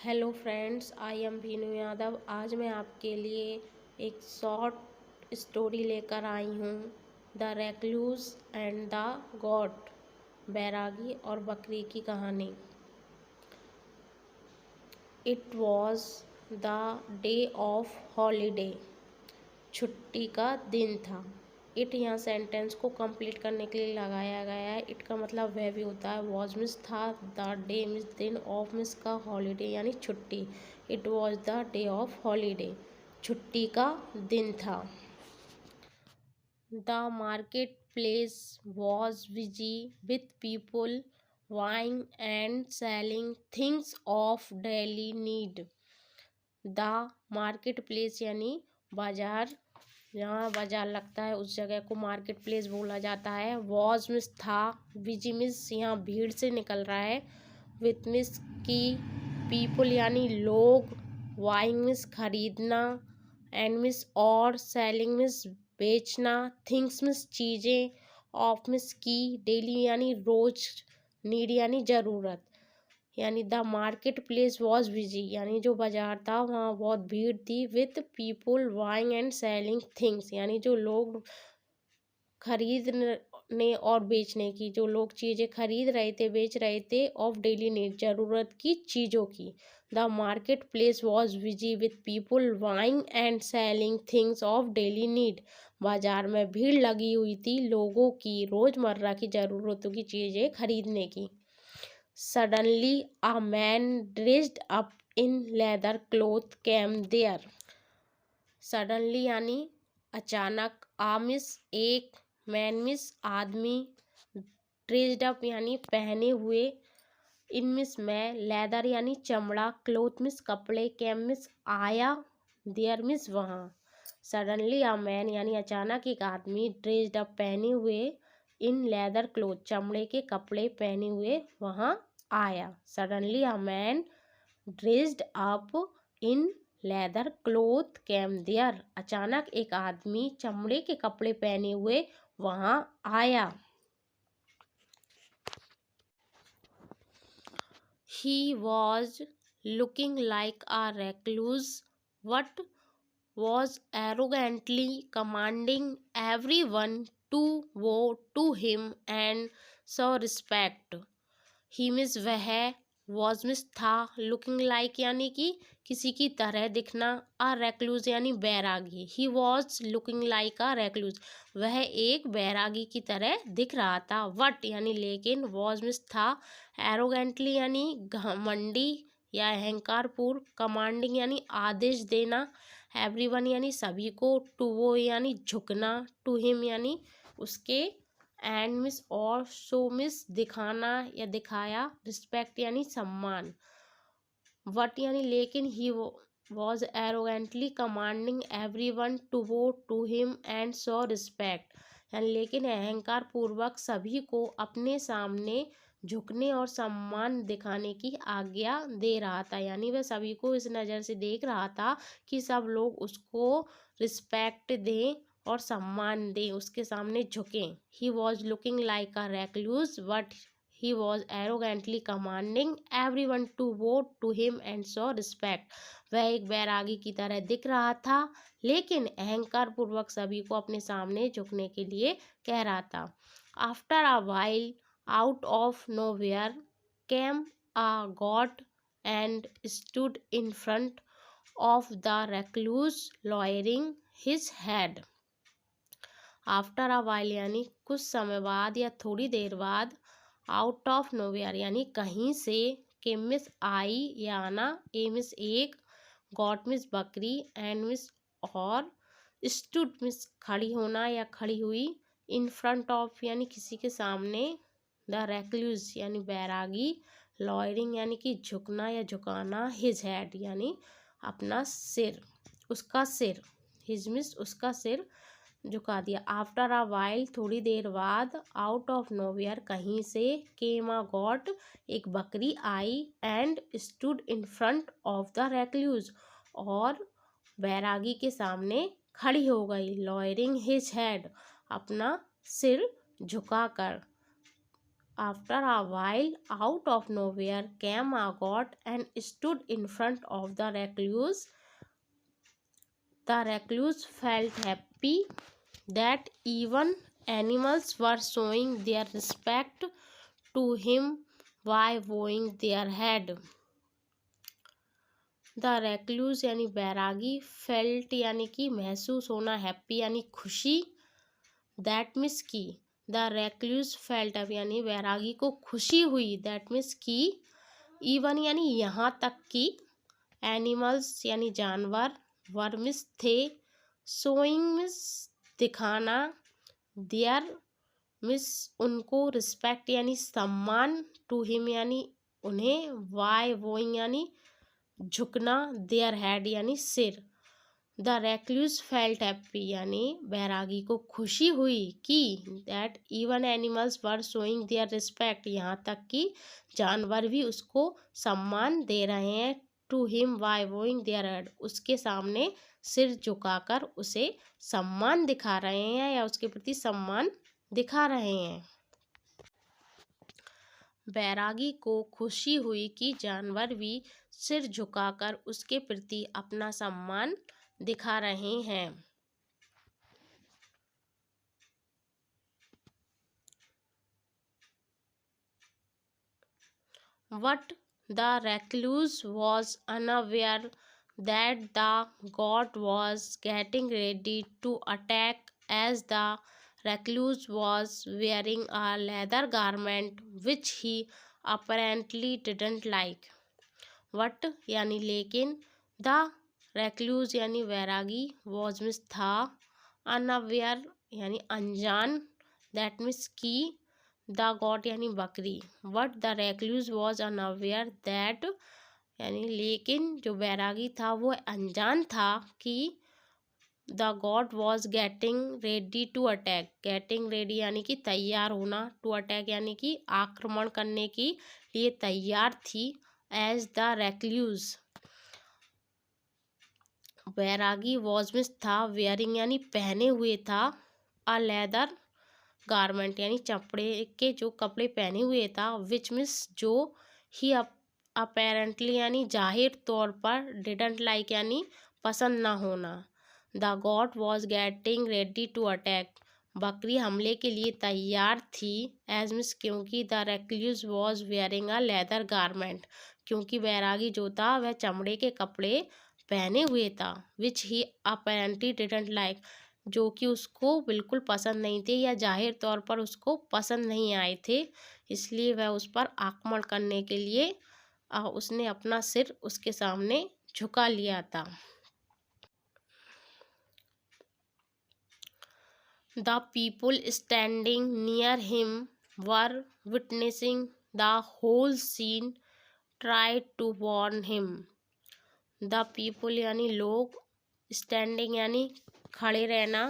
Hello friends, I am Bhinu Yadav. आज मैं आपके लिए एक शॉर्ट स्टोरी लेकर आई हूँ, the recluse and the goat, बैरागी और बकरी की कहानी। It was the day of holiday. छुट्टी का दिन था। इट यहाँ सेंटेंस को कंप्लीट करने के लिए लगाया गया है। इट का मतलब वह भी होता है। वॉज मिस था, द डे मिस दिन, ऑफ मिस का हॉलीडे यानी छुट्टी। It was the day of holiday, छुट्टी का दिन था। The market place was busy with people buying and selling things of daily need. The market place यानी बाजार, जहाँ बाजार लगता है उस जगह को मार्केट प्लेस बोला जाता है। वॉज मिस था, बिजी मिस यहाँ भीड़ से निकल रहा है, विथ मिस की पीपल यानी लोग, बाइंग मिस खरीदना, एंड मिस और, सेलिंग मिस बेचना, थिंग्स मिस चीज़ें, ऑफ मिस की, डेली यानी रोज, नीड यानी ज़रूरत। यानी the market place was busy यानी जो बाजार था वहाँ बहुत भीड़ थी, with people buying and selling things यानी जो लोग खरीदने और बेचने की, जो लोग चीज़ें खरीद रहे थे, बेच रहे थे, ऑफ डेली नीड ज़रूरत की चीज़ों की। The market place was busy with people buying and selling things of daily need. बाजार में भीड़ लगी हुई थी लोगों की रोज़मर्रा की ज़रूरतों की चीज़ें खरीदने की। Suddenly, a man dressed up in leather cloth came there. Suddenly यानी अचानक, आ मिस एक, मैन मिस आदमी, ड्रेस्ड अप यानी पहने हुए, इन मिस में, लेदर यानी चमड़ा, क्लोथ मिस कपड़े, कैम मिस आया, देयर मिस वहाँ। सडनली आ मैन यानी अचानक एक आदमी, ड्रेस्ड अप पहने हुए, इन लेदर क्लोथ चमड़े के कपड़े पहने हुए वहाँ आया। Suddenly a man dressed up in leather cloth came there. अचानक एक आदमी चमड़े के कपड़े पहने हुए वहाँ आया। He was looking like a recluse, but was arrogantly commanding everyone to bow to him and show respect. He miss वह, was miss था, looking like यानी कि किसी की तरह दिखना, a recluse यानी बैरागी। He was looking like a recluse, वह एक बैरागी की तरह दिख रहा था। What यानी लेकिन, was miss था, arrogantly यानी घमंडी या अहंकारपूर्ण, commanding यानी आदेश देना, everyone यानी सभी को, to वो यानी झुकना, to him यानी उसके, एंड मिस और, शो मिस दिखाना या दिखाया, रिस्पेक्ट यानी सम्मान। वट यानी लेकिन, he was arrogantly commanding everyone to bow to him and show respect यानी लेकिन अहंकार पूर्वक सभी को अपने सामने झुकने और सम्मान दिखाने की आज्ञा दे रहा था। यानी वह सभी को इस नज़र से देख रहा था कि सब लोग उसको रिस्पेक्ट दें और सम्मान दें, उसके सामने झुकें। He was looking like a recluse but he was arrogantly commanding everyone to bow to him and show respect. वह एक बैरागी की तरह दिख रहा था लेकिन अहंकार पूर्वक सभी को अपने सामने झुकने के लिए कह रहा था। After a while, out of nowhere came a God and stood in front of the recluse lawyering his head. After a while यानी कुछ समय बाद या थोड़ी देर बाद, आउट ऑफ नोवेयर यानी कहीं से, के मिस आई या आना, ए मिस एक, गॉट मिस बकरी, एंड मिस और, स्टूड मिस खड़ी होना या खड़ी हुई, इन फ्रंट ऑफ यानी किसी के सामने, द रेक्लूज यानी बैरागी, लॉयरिंग यानी कि झुकना या झुकाना, हिज हेड यानी अपना सिर, उसका सिर, हिज मिस उसका सिर झुका दिया। आफ्टर अ वाइल थोड़ी देर बाद, आउट ऑफ नोवेयर कहीं से, केम अ गॉट एक बकरी आई, and stood in front of the recluse और बैरागी के सामने खड़ी हो गई, लॉयरिंग हिज हेड अपना सिर झुकाकर। After a while, out of nowhere came a goat and stood in front of the recluse. The recluse felt happy that even animals were showing their respect to him by bowing their head. The recluse यानी बैरागी, felt यानी कि महसूस होना, happy यानी खुशी, that means की। The recluse felt अब यानी बैरागी को खुशी हुई, दैट मीन्स की। इवन यानी यहाँ तक कि, एनिमल्स यानी जानवर, वर मिस थे, शोइंग मिस दिखाना, देयर मिस उनको, रिस्पेक्ट यानी सम्मान, टू हिम यानी उन्हें, वाई वोइंग यानी झुकना, देयर हेड यानी सिर। द रेक्लूज फेल्ट हैप्पी यानी बैरागी को खुशी हुई कि that even animals were showing there respect, यहाँ तक कि जानवर भी उसको सम्मान दे रहे हैं, to him by bowing their head, उसके सामने सिर झुकाकर उसे सम्मान दिखा रहे हैं या उसके प्रति सम्मान दिखा रहे हैं। बैरागी को खुशी हुई कि जानवर भी सिर झुकाकर उसके प्रति अपना सम्मान दिखा रहे हैं। But the recluse was unaware that the goat was getting ready to attack, as the recluse was wearing a leather garment which he apparently didn't like. What यानी लेकिन, द रेक्लूज यानी वैरागी, वॉज मिस था, unaware यानी अनजान, that means की, the goat यानी बकरी। But the recluse was unaware that यानी लेकिन जो बैरागी था वो अनजान था कि the goat was getting ready to attack. Getting ready यानी कि तैयार होना, टू अटैक यानी कि आक्रमण करने के लिए तैयार थी। एज द रेक्लूज बैरागी, वॉज मिस था, वेयरिंग यानी पहने हुए था, अ लेदर गारमेंट यानी चपड़े के जो कपड़े पहने हुए था, विच मिस जो, ही अपेरेंटली यानी जाहिर तौर पर, डिडंट लाइक यानी पसंद ना होना। The goat was getting ready to attack, बकरी हमले के लिए तैयार थी, एज मिस क्योंकि, the recluse was wearing a leather garment क्योंकि बैरागी जो था वह चमड़े के कपड़े पहने हुए था, विच ही अपेरेंटली डिडंट लाइक जो कि उसको बिल्कुल पसंद नहीं थे या जाहिर तौर पर उसको पसंद नहीं आए थे, इसलिए वह उस पर आक्रमण करने के लिए उसने अपना सिर उसके सामने झुका लिया था। The people standing near him were witnessing the whole scene, tried to warn him. The people यानी लोग, standing यानी खड़े रहना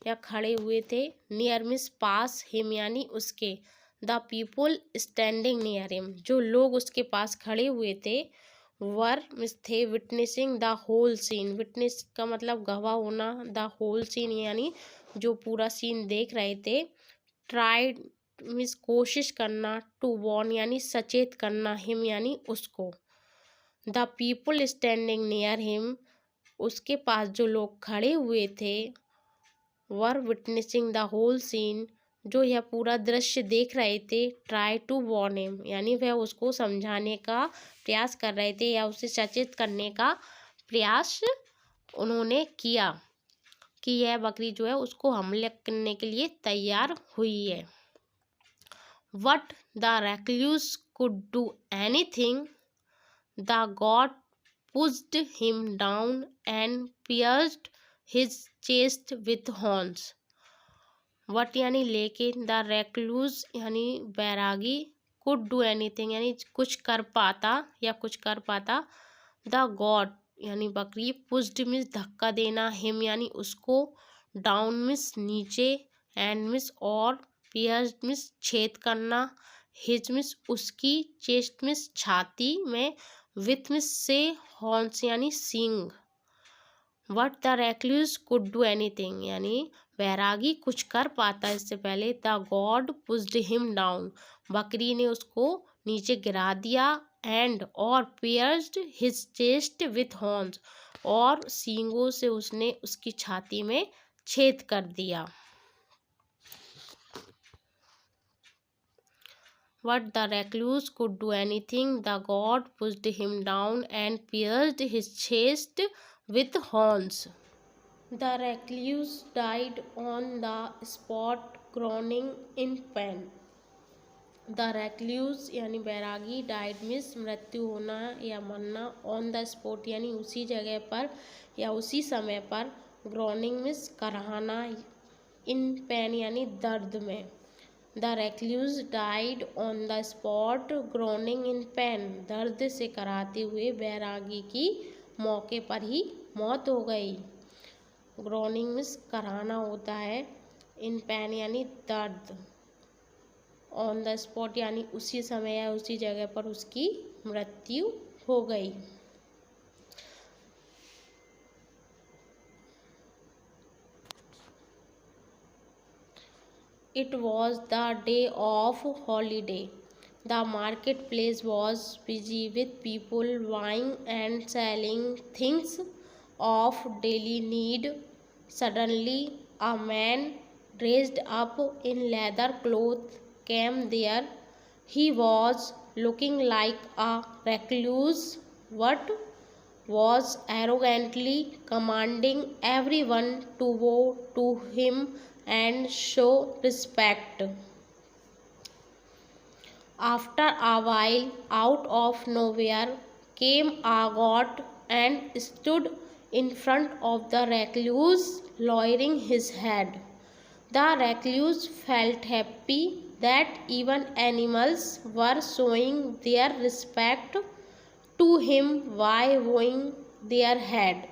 या खड़े हुए थे, near मीन्स पास, him यानी उसके। The people standing near him जो लोग उसके पास खड़े हुए थे, वर मीन्स थे, witnessing the whole scene, witness का मतलब गवाह होना, द होल सीन यानी जो पूरा सीन देख रहे थे, ट्राइड मीन्स कोशिश करना, टू वॉर्न यानी सचेत करना, हिम यानी उसको। The people standing near him उसके पास जो लोग खड़े हुए थे, वर विटनेसिंग द होल सीन जो यह पूरा दृश्य देख रहे थे, ट्राई टू वॉर्न हिम यानी वह उसको समझाने का प्रयास कर रहे थे या उसे सचेत करने का प्रयास उन्होंने किया कि यह बकरी जो है उसको हमले करने के लिए तैयार हुई है। What the recluse could do anything, the goat pushed him down and pierced his chest with horns. What यानी लेकिन, द रेक्लूज यानी बैरागी, कुड डू एनीथिंग यानी कुछ कर पाता या कुछ कर पाता, द गॉड यानी बकरी, पुश्ड मीन्स धक्का देना, हिम यानी उसको, डाउन मीन्स नीचे, एंड मीन्स और, पियर्स्ड मीन्स छेद करना, हिज मीन्स उसकी, चेस्ट मीन्स छाती में, विथ मीन्स से, हॉर्न्स यानी सींग। But the recluse could do anything, यानी बैरागी कुछ कर पाता इससे पहले। The goat pushed him down, बकरी ने उसको नीचे गिरा दिया। एंड और pierced his chest with horns, और सींगों से उसने उसकी छाती में छेद कर दिया। But the recluse could do anything. The god pushed him down and pierced his chest with horns. The recluse died on the spot, groaning in pain. The recluse यानी बैरागी, died मीन्स मृत्यु होना या मरना, on the spot यानी उसी जगह पर या उसी समय पर, groaning मीन्स कराहना, in pain यानी दर्द में। The recluse died on the spot, groaning in pain. दर्द से कराहते हुए बैरागी की मौके पर ही मौत हो गई। groaning मीन्स कराहना होता है, in pain यानी दर्द, on the spot यानी उसी समय या उसी जगह पर उसकी मृत्यु हो गई। It was the day of holiday. The marketplace was busy with people buying and selling things of daily need. Suddenly, a man dressed up in leather clothes came there. He was looking like a recluse, but was arrogantly commanding everyone to bow to him and show respect. After a while, out of nowhere came a god and stood in front of the recluse, lowering his head. The recluse felt happy that even animals were showing their respect to him by bowing their head.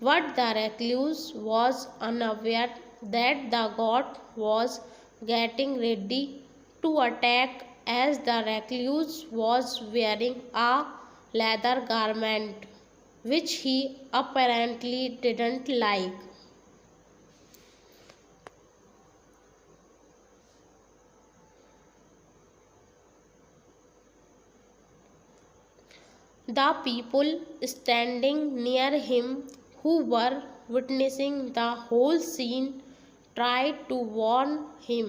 But the recluse was unaware that the god was getting ready to attack, as the recluse was wearing a leather garment which he apparently didn't like. The people standing near him, who were witnessing the whole scene, tried to warn him,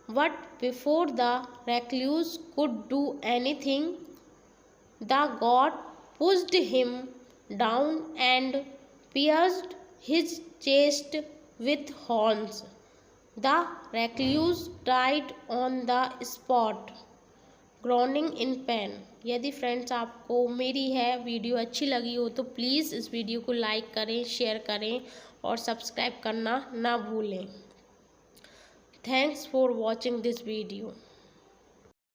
but before the recluse could do anything, the god pushed him down and pierced his chest with horns. The recluse died on the spot, groaning in pain. यदि friends आपको मेरी है video अच्छी लगी हो तो please इस video को लाइक करें, शेयर करें और सब्सक्राइब करना ना भूलें। Thanks for watching this video.